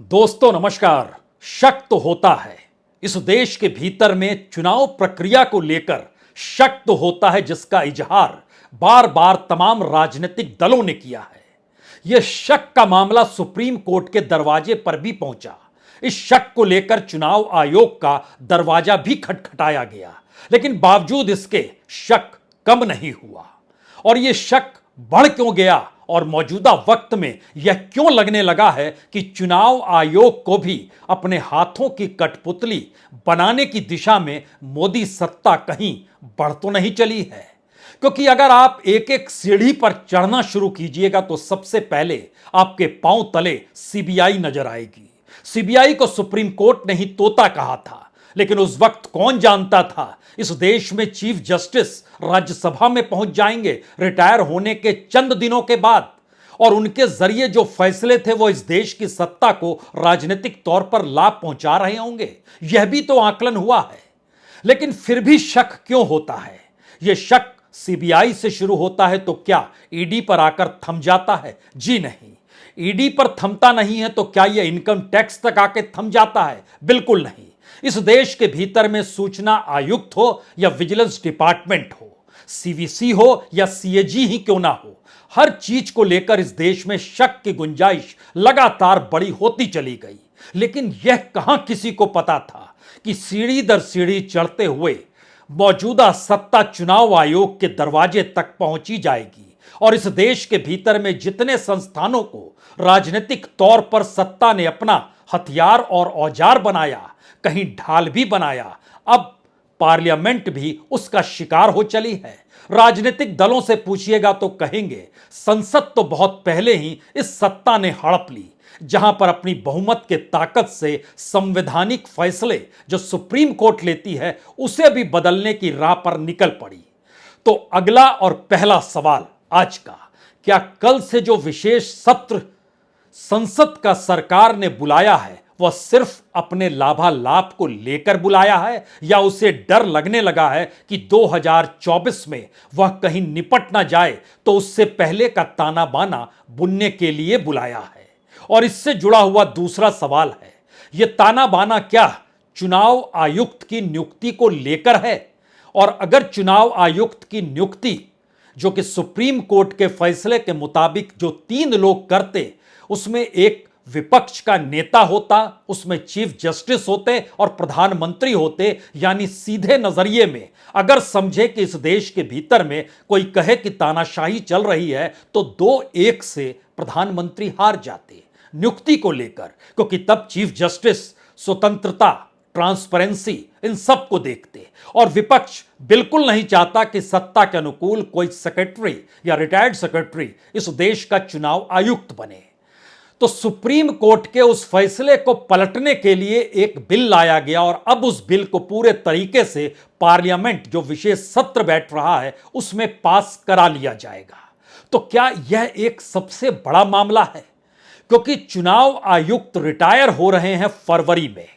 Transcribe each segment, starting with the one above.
दोस्तों नमस्कार। शक तो होता है, इस देश के भीतर में चुनाव प्रक्रिया को लेकर शक तो होता है, जिसका इजहार बार बार तमाम राजनीतिक दलों ने किया है। यह शक का मामला सुप्रीम कोर्ट के दरवाजे पर भी पहुंचा। इस शक को लेकर चुनाव आयोग का दरवाजा भी खटखटाया गया, लेकिन बावजूद इसके शक कम नहीं हुआ। और यह शक बढ़ क्यों गया और मौजूदा वक्त में यह क्यों लगने लगा है कि चुनाव आयोग को भी अपने हाथों की कठपुतली बनाने की दिशा में मोदी सत्ता कहीं बढ़ तो नहीं चली है। क्योंकि अगर आप एक एक सीढ़ी पर चढ़ना शुरू कीजिएगा तो सबसे पहले आपके पांव तले सीबीआई नजर आएगी। सीबीआई को सुप्रीम कोर्ट ने ही तोता कहा था, लेकिन उस वक्त कौन जानता था इस देश में चीफ जस्टिस राज्यसभा में पहुंच जाएंगे रिटायर होने के चंद दिनों के बाद, और उनके जरिए जो फैसले थे वो इस देश की सत्ता को राजनीतिक तौर पर लाभ पहुंचा रहे होंगे। यह भी तो आकलन हुआ है। लेकिन फिर भी शक क्यों होता है? यह शक सीबीआई से शुरू होता है तो क्या ईडी पर आकर थम जाता है? जी नहीं। ईडी पर थमता नहीं है तो क्या यह इनकम टैक्स तक आके थम जाता है? बिल्कुल नहीं। इस देश के भीतर में सूचना आयुक्त हो या विजिलेंस डिपार्टमेंट हो, सीवीसी हो या सीएजी ही क्यों ना हो, हर चीज को लेकर इस देश में शक की गुंजाइश लगातार बड़ी होती चली गई। लेकिन यह कहां किसी को पता था कि सीढ़ी दर सीढ़ी चढ़ते हुए मौजूदा सत्ता चुनाव आयोग के दरवाजे तक पहुंची जाएगी और इस देश के भीतर में जितने संस्थानों को राजनीतिक तौर पर सत्ता ने अपना हथियार और औजार बनाया, कहीं ढाल भी बनाया, अब पार्लियामेंट भी उसका शिकार हो चली है। राजनीतिक दलों से पूछिएगा तो कहेंगे संसद तो बहुत पहले ही इस सत्ता ने हड़प ली, जहां पर अपनी बहुमत के ताकत से संवैधानिक फैसले जो सुप्रीम कोर्ट लेती है उसे भी बदलने की राह पर निकल पड़ी। तो अगला और पहला सवाल आज का, क्या कल से जो विशेष सत्र संसद का सरकार ने बुलाया है वह सिर्फ अपने लाभालाभ को लेकर बुलाया है, या उसे डर लगने लगा है कि 2024 में वह कहीं निपट ना जाए तो उससे पहले का ताना बाना बुनने के लिए बुलाया है? और इससे जुड़ा हुआ दूसरा सवाल है, यह ताना बाना क्या चुनाव आयुक्त की नियुक्ति को लेकर है? और अगर चुनाव आयुक्त की नियुक्ति जो कि सुप्रीम कोर्ट के फैसले के मुताबिक जो 3 लोग करते, उसमें एक विपक्ष का नेता होता, उसमें चीफ जस्टिस होते और प्रधानमंत्री होते, यानी सीधे नजरिए में अगर समझे कि इस देश के भीतर में कोई कहे कि तानाशाही चल रही है तो 2-1 से प्रधानमंत्री हार जाते नियुक्ति को लेकर, क्योंकि तब चीफ जस्टिस स्वतंत्रता, ट्रांसपेरेंसी इन सब को देखते और विपक्ष बिल्कुल नहीं चाहता कि सत्ता के अनुकूल कोई सेक्रेटरी या रिटायर्ड सेक्रेटरी इस देश का चुनाव आयुक्त बने। तो सुप्रीम कोर्ट के उस फैसले को पलटने के लिए एक बिल लाया गया और अब उस बिल को पूरे तरीके से पार्लियामेंट जो विशेष सत्र बैठ रहा है उसमें पास करा लिया जाएगा। तो क्या यह एक सबसे बड़ा मामला है? क्योंकि चुनाव आयुक्त रिटायर हो रहे हैं फरवरी में।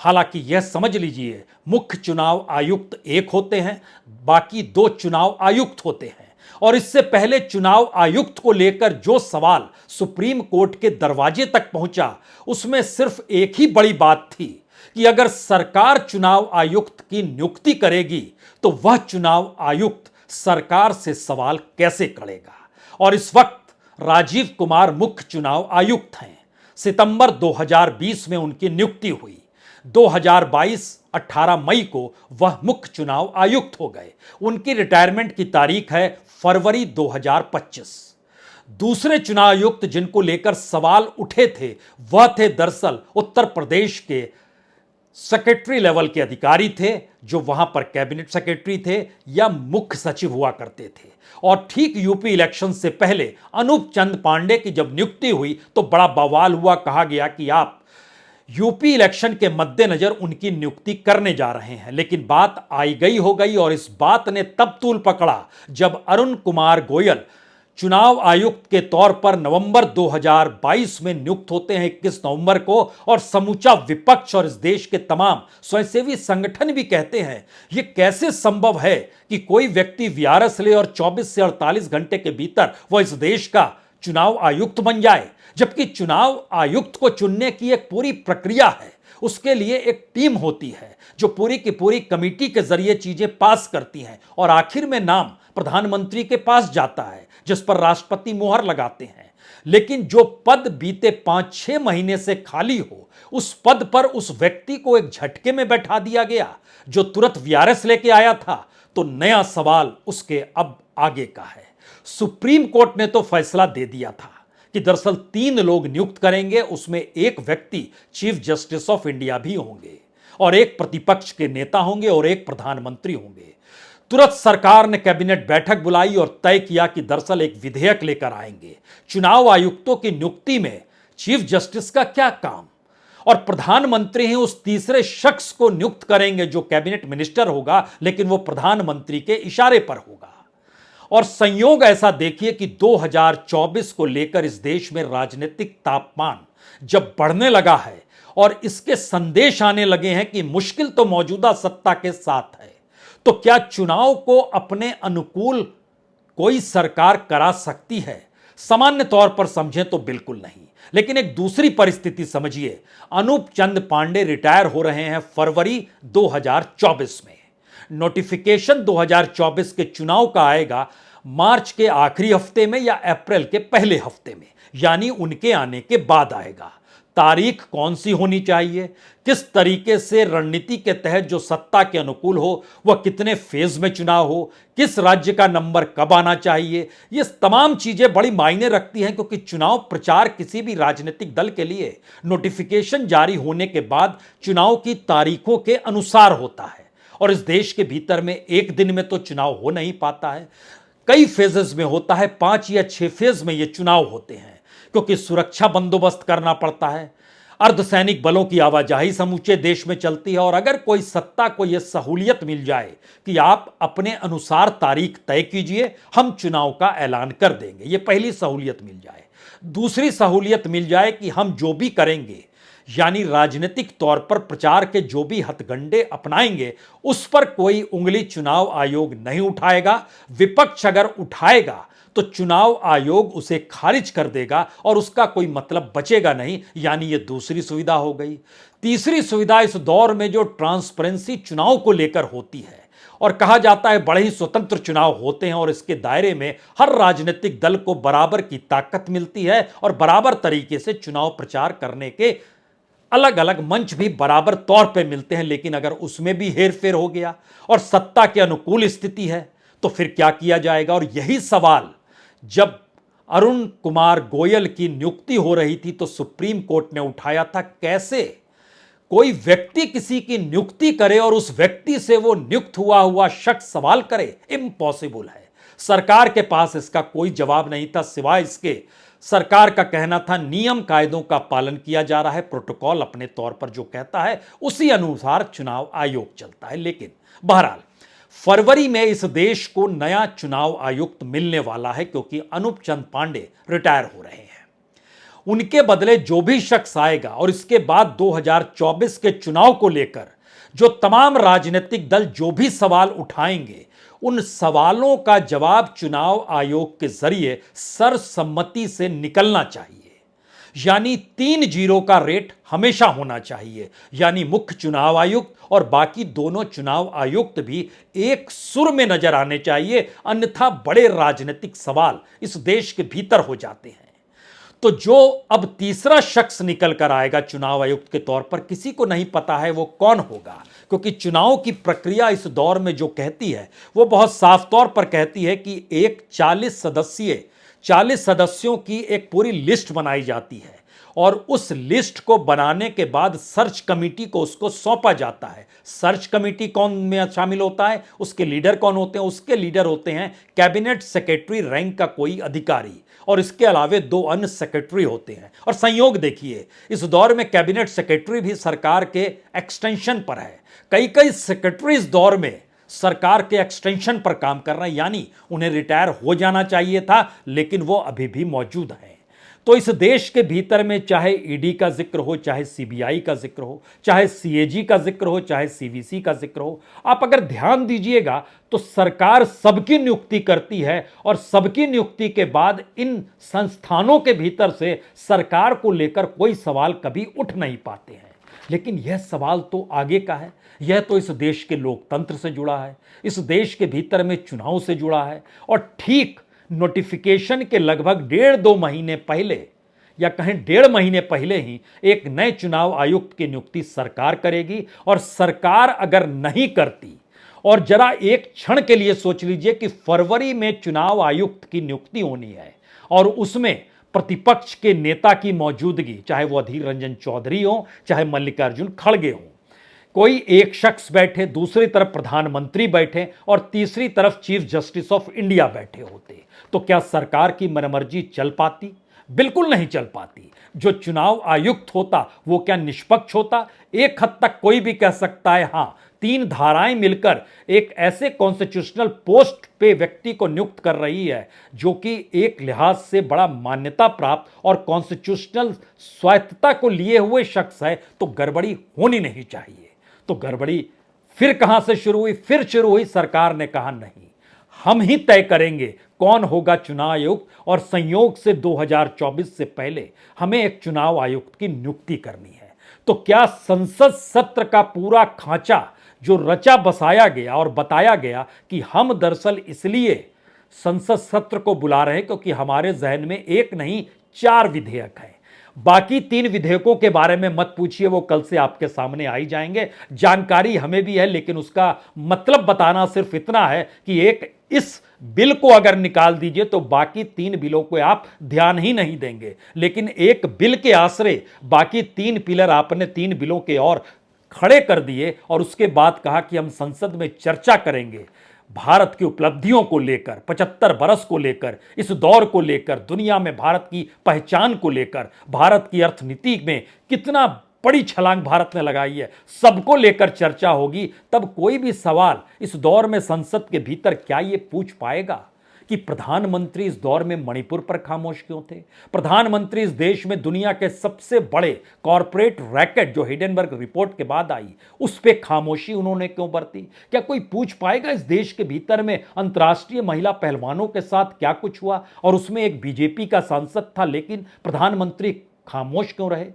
हालांकि यह समझ लीजिए मुख्य चुनाव आयुक्त एक होते हैं, बाकी 2 चुनाव आयुक्त होते हैं। और इससे पहले चुनाव आयुक्त को लेकर जो सवाल सुप्रीम कोर्ट के दरवाजे तक पहुंचा उसमें सिर्फ एक ही बड़ी बात थी कि अगर सरकार चुनाव आयुक्त की नियुक्ति करेगी तो वह चुनाव आयुक्त सरकार से सवाल कैसे करेगा। और इस वक्त राजीव कुमार मुख्य चुनाव आयुक्त हैं। सितंबर 2020 में उनकी नियुक्ति हुई। 2022 18 मई को वह मुख्य चुनाव आयुक्त हो गए। उनकी रिटायरमेंट की तारीख है फरवरी 2025। दूसरे चुनाव आयुक्त जिनको लेकर सवाल उठे थे वह थे दरअसल उत्तर प्रदेश के सेक्रेटरी लेवल के अधिकारी थे, जो वहां पर कैबिनेट सेक्रेटरी थे या मुख्य सचिव हुआ करते थे। और ठीक यूपी इलेक्शन से पहले अनूप चंद पांडे की जब नियुक्ति हुई तो बड़ा बवाल हुआ, कहा गया कि आप यूपी इलेक्शन के मद्देनजर उनकी नियुक्ति करने जा रहे हैं। लेकिन बात आई गई हो गई और इस बात ने तब तूल पकड़ा जब अरुण कुमार गोयल चुनाव आयुक्त के तौर पर नवंबर 2022 में नियुक्त होते हैं 21 नवंबर को, और समूचा विपक्ष और इस देश के तमाम स्वयंसेवी संगठन भी कहते हैं यह कैसे संभव है कि कोई व्यक्ति वीआरएस ले और 24 से 48 घंटे के भीतर वह इस देश का चुनाव आयुक्त बन जाए। जबकि चुनाव आयुक्त को चुनने की एक पूरी प्रक्रिया है। उसके लिए एक टीम होती है जो पूरी की पूरी कमेटी के जरिए चीजें पास करती हैं और आखिर में नाम प्रधानमंत्री के पास जाता है जिस पर राष्ट्रपति मुहर लगाते हैं। लेकिन जो पद बीते 5-6 महीने से खाली हो, उस पद पर उस व्यक्ति को एक झटके में बैठा दिया गया जो तुरंत वीआरएस लेके आया था। तो नया सवाल उसके अब आगे का है। सुप्रीम कोर्ट ने तो फैसला दे दिया था कि दरअसल 3 लोग नियुक्त करेंगे, उसमें एक व्यक्ति चीफ जस्टिस ऑफ इंडिया भी होंगे और एक प्रतिपक्ष के नेता होंगे और एक प्रधानमंत्री होंगे। तुरंत सरकार ने कैबिनेट बैठक बुलाई और तय किया कि दरअसल एक विधेयक लेकर आएंगे। चुनाव आयुक्तों की नियुक्ति में चीफ जस्टिस का क्या काम, और प्रधानमंत्री ही उस तीसरे शख्स को नियुक्त करेंगे जो कैबिनेट मिनिस्टर होगा, लेकिन वो प्रधानमंत्री के इशारे पर होगा। और संयोग ऐसा देखिए कि 2024 को लेकर इस देश में राजनीतिक तापमान जब बढ़ने लगा है और इसके संदेश आने लगे हैं कि मुश्किल तो मौजूदा सत्ता के साथ है, तो क्या चुनाव को अपने अनुकूल कोई सरकार करा सकती है? सामान्य तौर पर समझें तो बिल्कुल नहीं। लेकिन एक दूसरी परिस्थिति समझिए, अनूप चंद पांडे रिटायर हो रहे हैं फरवरी 2024 में। नोटिफिकेशन 2024 के चुनाव का आएगा मार्च के आखिरी हफ्ते में या अप्रैल के पहले हफ्ते में, यानी उनके आने के बाद आएगा। तारीख कौन सी होनी चाहिए, किस तरीके से रणनीति के तहत जो सत्ता के अनुकूल हो, वह कितने फेज में चुनाव हो, किस राज्य का नंबर कब आना चाहिए, ये तमाम चीजें बड़ी मायने रखती हैं, क्योंकि चुनाव प्रचार किसी भी राजनीतिक दल के लिए नोटिफिकेशन जारी होने के बाद चुनाव की तारीखों के अनुसार होता है। और इस देश के भीतर में एक दिन में तो चुनाव हो नहीं पाता है, कई फेजेस में होता है। 5 या 6 फेज में ये चुनाव होते हैं, क्योंकि सुरक्षा बंदोबस्त करना पड़ता है, अर्धसैनिक बलों की आवाजाही समूचे देश में चलती है। और अगर कोई सत्ता को यह सहूलियत मिल जाए कि आप अपने अनुसार तारीख तय कीजिए, हम चुनाव का ऐलान कर देंगे, ये पहली सहूलियत मिल जाए। दूसरी सहूलियत मिल जाए कि हम जो भी करेंगे, यानी राजनीतिक तौर पर प्रचार के जो भी हथकंडे अपनाएंगे, उस पर कोई उंगली चुनाव आयोग नहीं उठाएगा। विपक्ष अगर उठाएगा तो चुनाव आयोग उसे खारिज कर देगा और उसका कोई मतलब बचेगा नहीं, यानी यह दूसरी सुविधा हो गई। तीसरी सुविधा इस दौर में जो ट्रांसपेरेंसी चुनाव को लेकर होती है, और कहा जाता है बड़े ही स्वतंत्र चुनाव होते हैं और इसके दायरे में हर राजनीतिक दल को बराबर की ताकत मिलती है और बराबर तरीके से चुनाव प्रचार करने के अलग अलग मंच भी बराबर तौर पे मिलते हैं। लेकिन अगर उसमें भी हेरफेर हो गया और सत्ता के अनुकूल स्थिति है, तो फिर क्या किया जाएगा? और यही सवाल जब अरुण कुमार गोयल की नियुक्ति हो रही थी तो सुप्रीम कोर्ट ने उठाया था। कैसे कोई व्यक्ति किसी की नियुक्ति करे और उस व्यक्ति से वो नियुक्त हुआ शख्स सवाल करे? इम्पॉसिबल है। सरकार के पास इसका कोई जवाब नहीं था, सिवाय इसके सरकार का कहना था नियम कायदों का पालन किया जा रहा है, प्रोटोकॉल अपने तौर पर जो कहता है उसी अनुसार चुनाव आयोग चलता है। लेकिन बहरहाल फरवरी में इस देश को नया चुनाव आयुक्त मिलने वाला है, क्योंकि अनूप चंद पांडे रिटायर हो रहे हैं। उनके बदले जो भी शख्स आएगा, और इसके बाद 2024 के चुनाव को लेकर जो तमाम राजनीतिक दल जो भी सवाल उठाएंगे, उन सवालों का जवाब चुनाव आयोग के जरिए सर्वसम्मति से निकलना चाहिए। यानी 3-0 का रेट हमेशा होना चाहिए, यानी मुख्य चुनाव आयुक्त और बाकी दोनों चुनाव आयुक्त भी एक सुर में नजर आने चाहिए, अन्यथा बड़े राजनीतिक सवाल इस देश के भीतर हो जाते हैं। तो जो अब तीसरा शख्स निकल कर आएगा चुनाव आयुक्त के तौर पर, किसी को नहीं पता है वो कौन होगा, क्योंकि चुनाव की प्रक्रिया इस दौर में जो कहती है वो बहुत साफ तौर पर कहती है कि एक 40 सदस्यों की एक पूरी लिस्ट बनाई जाती है और उस लिस्ट को बनाने के बाद सर्च कमेटी को उसको सौंपा जाता है। सर्च कमेटी कौन में शामिल होता है, उसके लीडर कौन होते हैं? उसके लीडर होते हैं कैबिनेट सेक्रेटरी रैंक का कोई अधिकारी, और इसके अलावे 2 अन्य सेक्रेटरी होते हैं। और संयोग देखिए, इस दौर में कैबिनेट सेक्रेटरी भी सरकार के एक्सटेंशन पर है। कई सेक्रेटरी इस दौर में सरकार के एक्सटेंशन पर काम कर रहे हैं, यानी उन्हें रिटायर हो जाना चाहिए था, लेकिन वो अभी भी मौजूद हैं। तो इस देश के भीतर में चाहे ईडी का जिक्र हो, चाहे सीबीआई का जिक्र हो, चाहे सीएजी का जिक्र हो, चाहे सीवीसी का जिक्र हो, आप अगर ध्यान दीजिएगा तो सरकार सबकी नियुक्ति करती है और सबकी नियुक्ति के बाद इन संस्थानों के भीतर से सरकार को लेकर कोई सवाल कभी उठ नहीं पाते हैं। लेकिन यह सवाल तो आगे का है, यह तो इस देश के लोकतंत्र से जुड़ा है, इस देश के भीतर में चुनाव से जुड़ा है। और ठीक नोटिफिकेशन के लगभग 1.5-2 महीने पहले, या कहें 1.5 महीने पहले ही एक नए चुनाव आयुक्त की नियुक्ति सरकार करेगी। और सरकार अगर नहीं करती, और जरा एक क्षण के लिए सोच लीजिए कि फरवरी में चुनाव आयुक्त की नियुक्ति होनी है और उसमें प्रतिपक्ष के नेता की मौजूदगी, चाहे वो अधीर रंजन चौधरी हो, चाहे मल्लिकार्जुन खड़गे हो, कोई एक शख्स बैठे, दूसरी तरफ प्रधानमंत्री बैठे और तीसरी तरफ चीफ जस्टिस ऑफ इंडिया बैठे होते, तो क्या सरकार की मनमर्जी चल पाती? बिल्कुल नहीं चल पाती। जो चुनाव आयुक्त होता वो क्या निष्पक्ष होता? एक हद तक कोई भी कह सकता है हां, 3 धाराएं मिलकर एक ऐसे कॉन्स्टिट्यूशनल पोस्ट पे व्यक्ति को नियुक्त कर रही है जो कि एक लिहाज से बड़ा मान्यता प्राप्त और कॉन्स्टिट्यूशनल स्वायत्तता को लिए हुए शख्स है, तो गड़बड़ी होनी नहीं चाहिए। तो गड़बड़ी फिर कहां से शुरू हुई? फिर शुरू हुई, सरकार ने कहा नहीं, हम ही तय करेंगे कौन होगा चुनाव आयुक्त, और संयोग से 2024 से पहले हमें एक चुनाव आयुक्त की नियुक्ति करनी है। तो क्या संसद सत्र का पूरा खांचा जो रचा बसाया गया और बताया गया कि हम दरअसल इसलिए संसद सत्र को बुला रहे हैं क्योंकि हमारे जहन में एक नहीं 4 विधेयक हैं, बाकी 3 विधेयकों के बारे में मत पूछिए, वो कल से आपके सामने आ ही जाएंगे। जानकारी हमें भी है, लेकिन उसका मतलब बताना सिर्फ इतना है कि एक इस बिल को अगर निकाल दीजिए तो बाकी 3 बिलों को आप ध्यान ही नहीं देंगे, लेकिन एक बिल के आसरे बाकी 3 पिलर आपने 3 बिलों के और खड़े कर दिए और उसके बाद कहा कि हम संसद में चर्चा करेंगे भारत की उपलब्धियों को लेकर, 75 बरस को लेकर, इस दौर को लेकर, दुनिया में भारत की पहचान को लेकर, भारत की अर्थनीति में कितना बड़ी छलांग भारत ने लगाई है, सबको लेकर चर्चा होगी। तब कोई भी सवाल इस दौर में संसद के भीतर क्या ये पूछ पाएगा कि प्रधानमंत्री इस दौर में मणिपुर पर खामोश क्यों थे? प्रधानमंत्री इस देश में दुनिया के सबसे बड़े कॉरपोरेट रैकेट जो हिडेनबर्ग रिपोर्ट के बाद आई, उस पर खामोशी उन्होंने क्यों बरती? क्या कोई पूछ पाएगा इस देश के भीतर में अंतर्राष्ट्रीय महिला पहलवानों के साथ क्या कुछ हुआ, और उसमें एक बीजेपी का सांसद था, लेकिन प्रधानमंत्री खामोश क्यों रहे?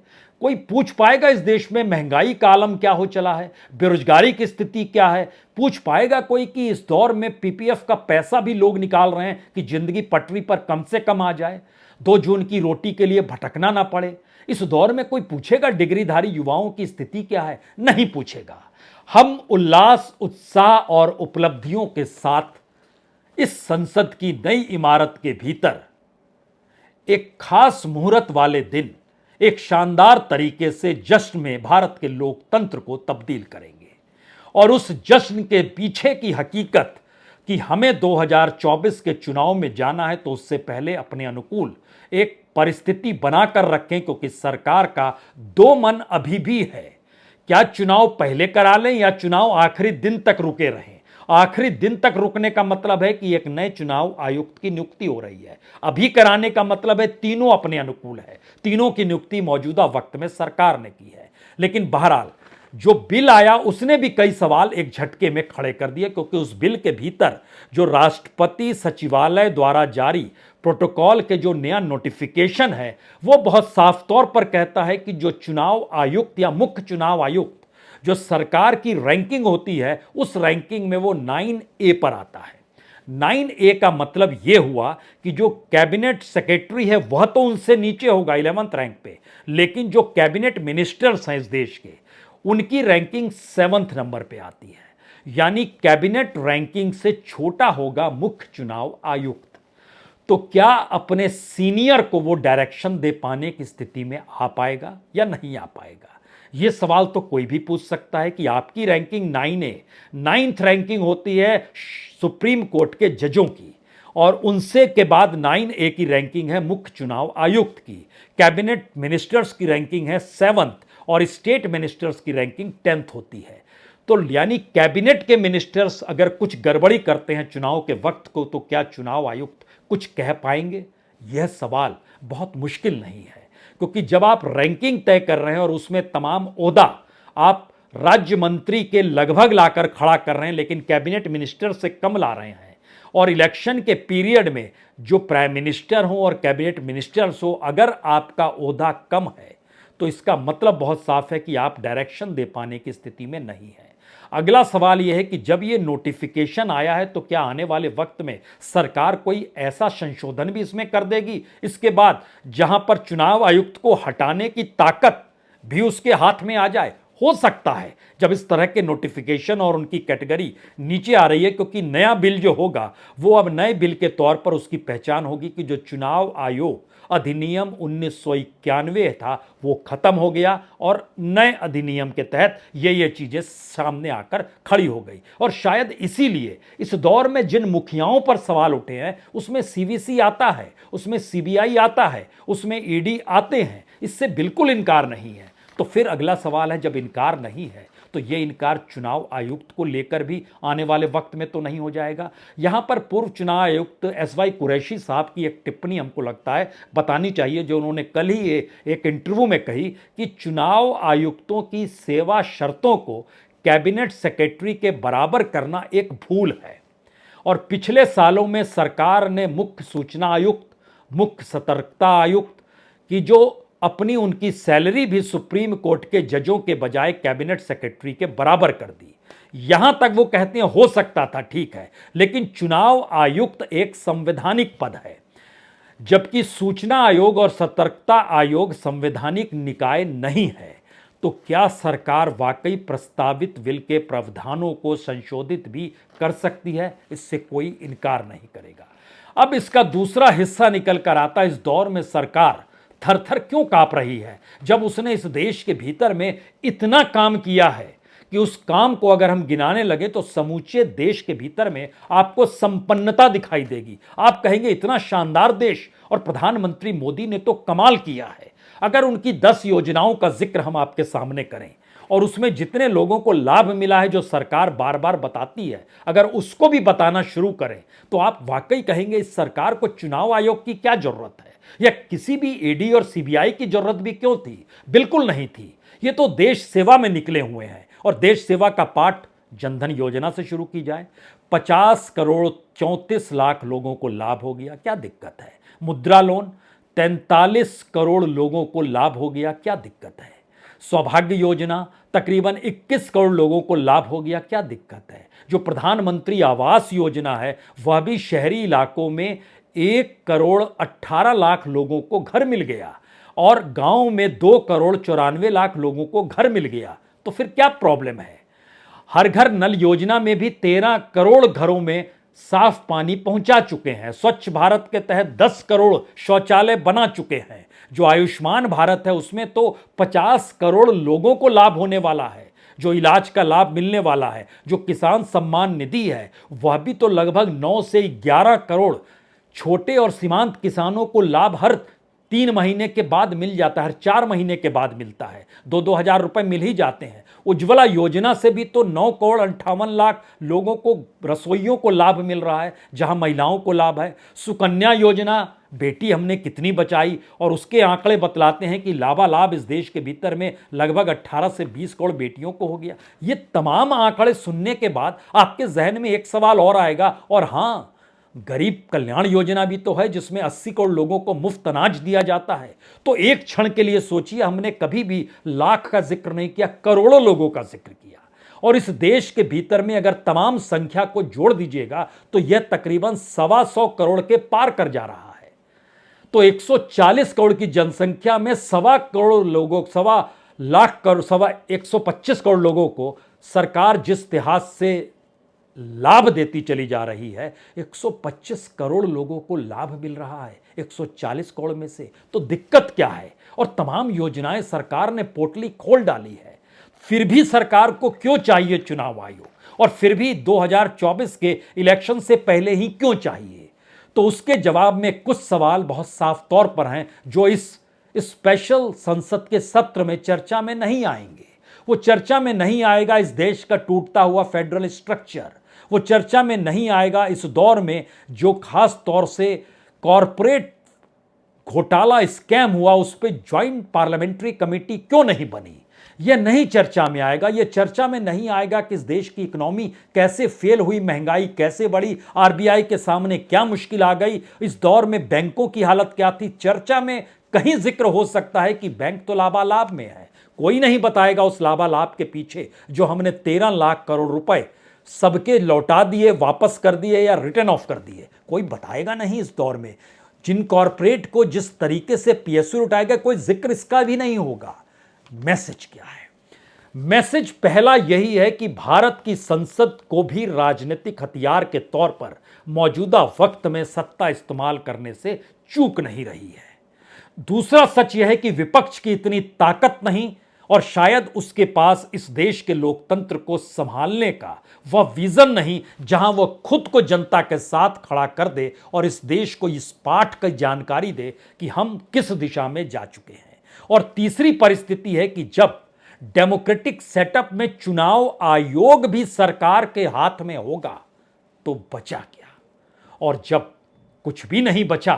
कोई पूछ पाएगा इस देश में महंगाई का आलम क्या हो चला है, बेरोजगारी की स्थिति क्या है? पूछ पाएगा कोई कि इस दौर में पीपीएफ का पैसा भी लोग निकाल रहे हैं कि जिंदगी पटरी पर कम से कम आ जाए, 2 जून की रोटी के लिए भटकना ना पड़े? इस दौर में कोई पूछेगा डिग्रीधारी युवाओं की स्थिति क्या है? नहीं पूछेगा। हम उल्लास, उत्साह और उपलब्धियों के साथ इस संसद की नई इमारत के भीतर एक खास मुहूर्त वाले दिन एक शानदार तरीके से जश्न में भारत के लोकतंत्र को तब्दील करेंगे। और उस जश्न के पीछे की हकीकत कि हमें 2024 के चुनाव में जाना है, तो उससे पहले अपने अनुकूल एक परिस्थिति बनाकर रखें, क्योंकि सरकार का 2 मन अभी भी है। क्या चुनाव पहले करा लें या चुनाव आखिरी दिन तक रुके रहें? आखिरी दिन तक रुकने का मतलब है कि एक नए चुनाव आयुक्त की नियुक्ति हो रही है, अभी कराने का मतलब है तीनों अपने अनुकूल है, तीनों की नियुक्ति मौजूदा वक्त में सरकार ने की है। लेकिन बहरहाल जो बिल आया उसने भी कई सवाल एक झटके में खड़े कर दिए, क्योंकि उस बिल के भीतर जो राष्ट्रपति सचिवालय द्वारा जारी प्रोटोकॉल के जो नया नोटिफिकेशन है, वो बहुत साफ तौर पर कहता है कि जो चुनाव आयुक्त या मुख्य चुनाव आयुक्त जो सरकार की रैंकिंग होती है, उस रैंकिंग में वो 9A पर आता है। 9A का मतलब यह हुआ कि जो कैबिनेट सेक्रेटरी है वह तो उनसे नीचे होगा 11th रैंक पे, लेकिन जो कैबिनेट मिनिस्टर्स हैं इस देश के, उनकी रैंकिंग 7th नंबर पे आती है। यानी कैबिनेट रैंकिंग से छोटा होगा मुख्य चुनाव आयुक्त। तो क्या अपने सीनियर को वो डायरेक्शन दे पाने की स्थिति में आ पाएगा या नहीं आ पाएगा? ये सवाल तो कोई भी पूछ सकता है कि आपकी रैंकिंग 9A, 9th रैंकिंग होती है सुप्रीम कोर्ट के जजों की, और उनसे के बाद 9A की रैंकिंग है मुख्य चुनाव आयुक्त की। कैबिनेट मिनिस्टर्स की रैंकिंग है 7th और स्टेट मिनिस्टर्स की रैंकिंग 10th होती है। तो यानी कैबिनेट के मिनिस्टर्स अगर कुछ गड़बड़ी करते हैं चुनाव के वक्त को, तो क्या चुनाव आयुक्त कुछ कह पाएंगे? यह सवाल बहुत मुश्किल नहीं है, क्योंकि जब आप रैंकिंग तय कर रहे हैं और उसमें तमाम ओहदा आप राज्य मंत्री के लगभग लाकर खड़ा कर रहे हैं, लेकिन कैबिनेट मिनिस्टर से कम ला रहे हैं, और इलेक्शन के पीरियड में जो प्राइम मिनिस्टर हो और कैबिनेट मिनिस्टर्स हो, अगर आपका ओहदा कम है तो इसका मतलब बहुत साफ है कि आप डायरेक्शन दे पाने की स्थिति में नहीं है। अगला सवाल यह है कि जब ये नोटिफिकेशन आया है तो क्या आने वाले वक्त में सरकार कोई ऐसा संशोधन भी इसमें कर देगी इसके बाद, जहां पर चुनाव आयुक्त को हटाने की ताकत भी उसके हाथ में आ जाए? हो सकता है जब इस तरह के नोटिफिकेशन और उनकी कैटेगरी नीचे आ रही है, क्योंकि नया बिल जो होगा वो अब नए बिल के तौर पर उसकी पहचान होगी कि जो चुनाव आयोग अधिनियम 1991 था वो खत्म हो गया और नए अधिनियम के तहत ये चीजें सामने आकर खड़ी हो गई। और शायद इसीलिए इस दौर में जिन मुखियाओं पर सवाल उठे हैं उसमें सीवीसी आता है, उसमें सीबीआई आता है, उसमें ईडी आते हैं, इससे बिल्कुल इनकार नहीं है। तो फिर अगला सवाल है, जब इनकार नहीं है तो ये इनकार चुनाव आयुक्त को लेकर भी आने वाले वक्त में तो नहीं हो जाएगा? यहां पर पूर्व चुनाव आयुक्त एसवाई कुरैशी साहब की एक टिप्पणी हमको लगता है बतानी चाहिए, जो उन्होंने कल ही एक इंटरव्यू में कही कि चुनाव आयुक्तों की सेवा शर्तों को कैबिनेट सेक्रेटरी के बराबर करना एक भूल है। और पिछले सालों में सरकार ने मुख्य सूचना आयुक्त, मुख्य सतर्कता आयुक्त की जो अपनी उनकी सैलरी भी सुप्रीम कोर्ट के जजों के बजाय कैबिनेट सेक्रेटरी के बराबर कर दी। यहां तक वो कहते हैं हो सकता था, ठीक है, लेकिन चुनाव आयुक्त एक संवैधानिक पद है, जबकि सूचना आयोग और सतर्कता आयोग संवैधानिक निकाय नहीं है। तो क्या सरकार वाकई प्रस्तावित बिल के प्रावधानों को संशोधित भी कर सकती है? इससे कोई इनकार नहीं करेगा। अब इसका दूसरा हिस्सा निकल कर आता, इस दौर में सरकार थर थर क्यों कांप रही है, जब उसने इस देश के भीतर में इतना काम किया है कि उस काम को अगर हम गिनाने लगे तो समूचे देश के भीतर में आपको संपन्नता दिखाई देगी। आप कहेंगे इतना शानदार देश, और प्रधानमंत्री मोदी ने तो कमाल किया है। अगर उनकी 10 योजनाओं का जिक्र हम आपके सामने करें और उसमें जितने लोगों को लाभ मिला है जो सरकार बार बार बताती है, अगर उसको भी बताना शुरू करें तो आप वाकई कहेंगे इस सरकार को चुनाव आयोग की क्या जरूरत है, या किसी भी ईडी और सीबीआई की जरूरत भी क्यों थी? बिल्कुल नहीं थी। ये तो देश सेवा में निकले हुए हैं, और देश सेवा का पाठ जनधन योजना से शुरू की जाए, 50 करोड़ 34 लाख लोगों को लाभ हो गया, क्या दिक्कत है? मुद्रा लोन 43 करोड़ लोगों को लाभ हो गया, क्या दिक्कत है? सौभाग्य योजना तकरीबन 21 करोड़ लोगों को लाभ हो गया, क्या दिक्कत है? जो प्रधानमंत्री आवास योजना है वह भी शहरी इलाकों में 1 करोड़ 18 लाख लोगों को घर मिल गया, और गांव में 2 करोड़ 94 लाख लोगों को घर मिल गया। तो फिर क्या प्रॉब्लम है? हर घर नल योजना में भी 13 करोड़ घरों में साफ पानी पहुंचा चुके हैं। स्वच्छ भारत के तहत 10 करोड़ शौचालय बना चुके हैं। जो आयुष्मान भारत है उसमें तो 50 करोड़ लोगों को लाभ होने वाला है, जो इलाज का लाभ मिलने वाला है। जो किसान सम्मान निधि है वह भी तो लगभग 9 से 11 करोड़ छोटे और सीमांत किसानों को लाभ हर 3 महीने के बाद मिल जाता है, हर 4 महीने के बाद मिलता है, 2-2 हजार रुपए मिल ही जाते हैं। उज्ज्वला योजना से भी तो 9 करोड़ 58 लाख लोगों को, रसोइयों को लाभ मिल रहा है, जहां महिलाओं को लाभ है। सुकन्या योजना, बेटी हमने कितनी बचाई, और उसके आंकड़े बतलाते हैं कि लाभालाभ इस देश के भीतर में लगभग 18 से 20 करोड़ बेटियों को हो गया। ये तमाम आंकड़े सुनने के बाद आपके जहन में एक सवाल और आएगा, और हां, गरीब कल्याण योजना भी तो है जिसमें 80 करोड़ लोगों को मुफ्त अनाज दिया जाता है। तो एक क्षण के लिए सोचिए, हमने कभी भी लाख का जिक्र नहीं किया, करोड़ों लोगों का जिक्र किया। और इस देश के भीतर में अगर तमाम संख्या को जोड़ दीजिएगा तो यह तकरीबन 125 करोड़ के पार कर जा रहा है। तो 140 करोड़ की जनसंख्या में 125 करोड़ लोगों, 125 लाख करोड़, 125 करोड़ लोगों को सरकार जिस लिहाज से लाभ देती चली जा रही है, 125 करोड़ लोगों को लाभ मिल रहा है 140 करोड़ में से। तो दिक्कत क्या है? और तमाम योजनाएं सरकार ने पोटली खोल डाली है, फिर भी सरकार को क्यों चाहिए चुनाव आयोग, और फिर भी 2024 के इलेक्शन से पहले ही क्यों चाहिए? तो उसके जवाब में कुछ सवाल बहुत साफ तौर पर हैं जो इस स्पेशल संसद के सत्र में चर्चा में नहीं आएंगे। वो चर्चा में नहीं आएगा इस देश का टूटता हुआ फेडरल स्ट्रक्चर, वो चर्चा में नहीं आएगा इस दौर में जो खास तौर से कॉरपोरेट घोटाला स्कैम हुआ उस पर ज्वाइंट पार्लियामेंट्री कमेटी क्यों नहीं बनी? यह नहीं चर्चा में आएगा। यह चर्चा में नहीं आएगा कि इस देश की इकोनॉमी कैसे फेल हुई, महंगाई कैसे बढ़ी, आरबीआई के सामने क्या मुश्किल आ गई, इस दौर में बैंकों की हालत क्या थी। चर्चा में कहीं जिक्र हो सकता है कि बैंक तो लाभालाभ में है, कोई नहीं बताएगा उस लाभालाभ के पीछे जो हमने 13 लाख करोड़ रुपए सबके लौटा दिए, वापस कर दिए या रिटर्न ऑफ कर दिए, कोई बताएगा नहीं इस दौर में। जिन कॉरपोरेट को जिस तरीके से पीएसयू लुटाएगा, कोई जिक्र इसका भी नहीं होगा। मैसेज क्या है? मैसेज पहला यही है कि भारत की संसद को भी राजनीतिक हथियार के तौर पर मौजूदा वक्त में सत्ता इस्तेमाल करने से चूक नहीं रही है। दूसरा सच यह है कि विपक्ष की इतनी ताकत नहीं और शायद उसके पास इस देश के लोकतंत्र को संभालने का वह विजन नहीं जहां वह खुद को जनता के साथ खड़ा कर दे और इस देश को इस पाठ की जानकारी दे कि हम किस दिशा में जा चुके हैं। और तीसरी परिस्थिति है कि जब डेमोक्रेटिक सेटअप में चुनाव आयोग भी सरकार के हाथ में होगा तो बचा क्या? और जब कुछ भी नहीं बचा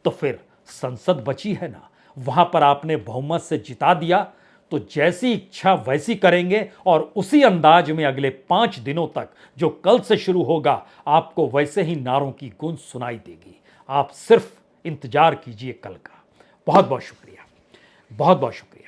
तो फिर संसद बची है ना, वहां पर आपने बहुमत से जिता दिया तो जैसी इच्छा वैसी करेंगे और उसी अंदाज में अगले 5 दिनों तक जो कल से शुरू होगा आपको वैसे ही नारों की गूंज सुनाई देगी। आप सिर्फ इंतजार कीजिए कल का। बहुत बहुत शुक्रिया, बहुत बहुत शुक्रिया।